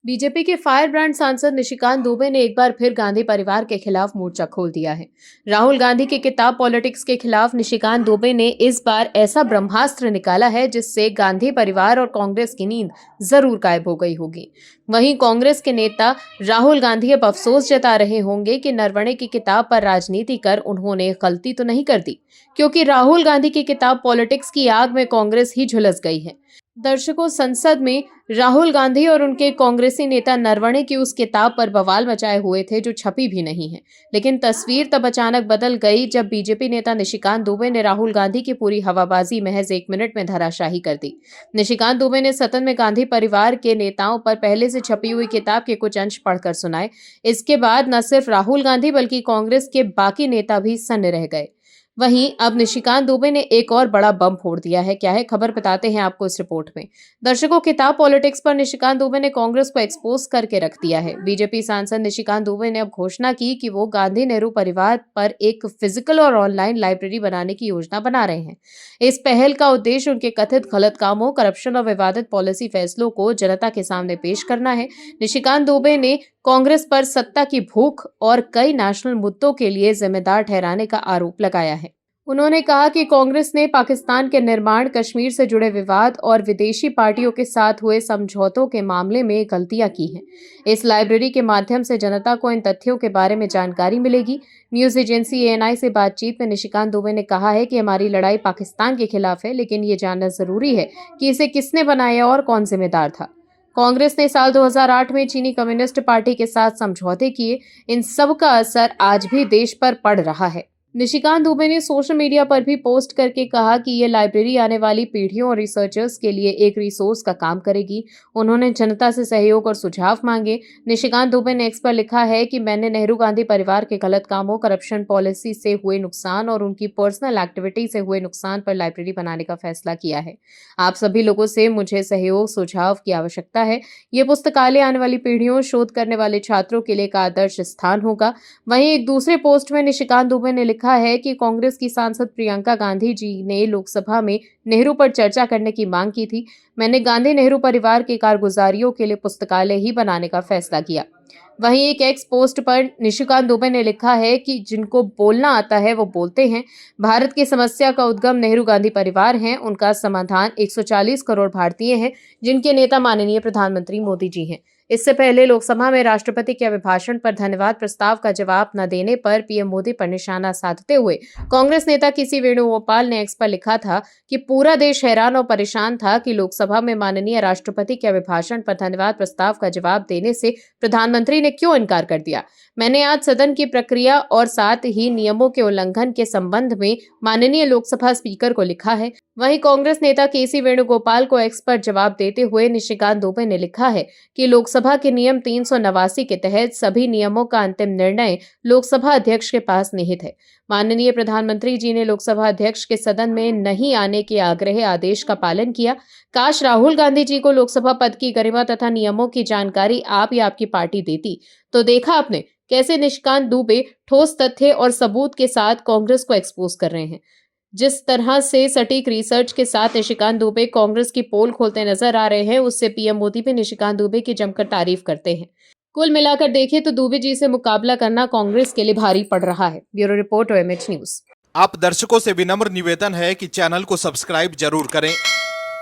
BJP के fire brand सांसद निशिकांत दुबे ने एक बार फिर गांधी परिवार के खिलाफ मोर्चा खोल दिया है। राहुल गांधी की किताब पॉलिटिक्स के खिलाफ निशिकांत दुबे ने इस बार ऐसा ब्रह्मास्त्र निकाला है जिससे गांधी परिवार और कांग्रेस की नींद जरूर गायब हो गई होगी। वहीं कांग्रेस के नेता राहुल गांधी अब अफसोस जता रहे होंगे कि नरवणे की किताब पर राजनीति कर उन्होंने गलती तो नहीं कर दी, क्योंकि राहुल गांधी की किताब पॉलिटिक्स की आग में कांग्रेस ही झुलस गई है। दर्शकों, संसद में राहुल गांधी और उनके कांग्रेसी नेता नरवणे की उस किताब पर बवाल मचाए हुए थे जो छपी भी नहीं है। लेकिन तस्वीर तब अचानक बदल गई जब बीजेपी नेता निशिकांत दुबे ने राहुल गांधी की पूरी हवाबाजी महज 1 मिनट में धराशाही कर दी। निशिकांत दुबे ने सदन में गांधी परिवार के नेताओं पर पहले से छपी हुई किताब के कुछ अंश पढ़कर सुनाए। इसके बाद न सिर्फ राहुल गांधी बल्कि कांग्रेस के बाकी नेता भी सन्न रह गए। वहीं अब निशिकांत दुबे ने एक और बड़ा बम फोड़ दिया है। क्या है खबर, बताते हैं आपको इस रिपोर्ट में। दर्शकों, किताब पॉलिटिक्स पर निशिकांत दुबे ने कांग्रेस को एक्सपोज करके रख दिया है। बीजेपी सांसद निशिकांत दुबे ने अब घोषणा की कि वो गांधी नेहरू परिवार पर एक फिजिकल और ऑनलाइन लाइब्रेरी बनाने की योजना बना रहे हैं। इस पहल का उद्देश्य उनके कथित गलत कामों, करप्शन और विवादित पॉलिसी फैसलों को जनता के सामने पेश करना है। निशिकांत दुबे ने कांग्रेस पर सत्ता की भूख और कई नेशनल मुद्दों के लिए जिम्मेदार ठहराने का आरोप लगाया है। उन्होंने कहा कि कांग्रेस ने पाकिस्तान के निर्माण, कश्मीर से जुड़े विवाद और विदेशी पार्टियों के साथ हुए समझौतों के मामले में गलतियां की हैं। इस लाइब्रेरी के माध्यम से जनता को इन तथ्यों के बारे में जानकारी मिलेगी। न्यूज एजेंसी ANI से बातचीत में निशिकांत दुबे ने कहा है कि हमारी लड़ाई पाकिस्तान के खिलाफ है, लेकिन ये जानना जरूरी है कि इसे किसने बनाया और कौन जिम्मेदार था। कांग्रेस ने साल 2008 में चीनी कम्युनिस्ट पार्टी के साथ समझौते किए। इन सब का असर आज भी देश पर पड़ रहा है। निशिकांत दुबे ने सोशल मीडिया पर भी पोस्ट करके कहा कि ये लाइब्रेरी आने वाली पीढ़ियों और रिसर्चर्स के लिए एक रिसोर्स का काम करेगी। उन्होंने जनता से सहयोग और सुझाव मांगे। निशिकांत दुबे ने एक्स पर लिखा है कि मैंने नेहरू गांधी परिवार के गलत कामों, करप्शन पॉलिसी से हुए नुकसान और उनकी पर्सनल एक्टिविटी से हुए नुकसान पर लाइब्रेरी बनाने का फैसला किया है। आप सभी लोगों से मुझे सहयोग, सुझाव की आवश्यकता है। ये पुस्तकालय आने वाली पीढ़ियों, शोध करने वाले छात्रों के लिए एक आदर्श स्थान होगा। वहीं एक दूसरे पोस्ट में निशिकांत दुबे ने लिखा है कि कांग्रेस की सांसद प्रियंका गांधी जी ने लोकसभा में नेहरू पर चर्चा करने की मांग की थी। मैंने गांधी नेहरू परिवार की कारगुजारियों के लिए पुस्तकालय ही बनाने का फैसला किया। वहीं एक एक्स पोस्ट पर निशिकांत दुबे ने लिखा है कि जिनको बोलना आता है वो बोलते हैं। भारत की समस्या का उद्गम नेहरू गांधी परिवार हैं, उनका समाधान 140 करोड़ भारतीय हैं, जिनके नेता माननीय प्रधानमंत्री मोदी जी हैं। इससे पहले लोकसभा में राष्ट्रपति के अभिभाषण पर धन्यवाद प्रस्ताव का जवाब न देने पर पीएम मोदी पर निशाना साधते हुए कांग्रेस नेता KC वेणुगोपाल ने एक्स पर लिखा था कि पूरा देश हैरान और परेशान था कि लोकसभा में माननीय राष्ट्रपति के अभिभाषण पर धन्यवाद प्रस्ताव का जवाब देने से प्रधानमंत्री ने क्यों इनकार कर दिया। मैंने आज सदन की प्रक्रिया और साथ ही नियमों के उल्लंघन के संबंध में माननीय लोकसभा स्पीकर को लिखा है। वहीं कांग्रेस नेता KC वेणुगोपाल को एक्स पर जवाब देते हुए निशिकांत दुबे ने लिखा है कि लोकसभा के नियम 389 के तहत सभी नियमों का अंतिम निर्णय लोकसभा अध्यक्ष के पास निहित है। माननीय प्रधानमंत्री जी ने लोकसभा अध्यक्ष के सदन में नहीं आने के आग्रह आदेश का पालन किया। काश राहुल गांधी जी को लोकसभा पद की गरिमा तथा नियमों की जानकारी आप या आपकी पार्टी देती। तो देखा आपने कैसे निशिकांत दुबे ठोस तथ्य और सबूत के साथ कांग्रेस को एक्सपोज कर रहे हैं। जिस तरह से सटीक रिसर्च के साथ निशिकांत दुबे कांग्रेस की पोल खोलते नजर आ रहे हैं, उससे पीएम मोदी भी निशिकांत दुबे की जमकर तारीफ करते हैं। कुल मिलाकर देखें तो दुबे जी से मुकाबला करना कांग्रेस के लिए भारी पड़ रहा है। Bureau report OMH news. आप दर्शकों से विनम्र निवेदन है कि चैनल को सब्सक्राइब जरूर करें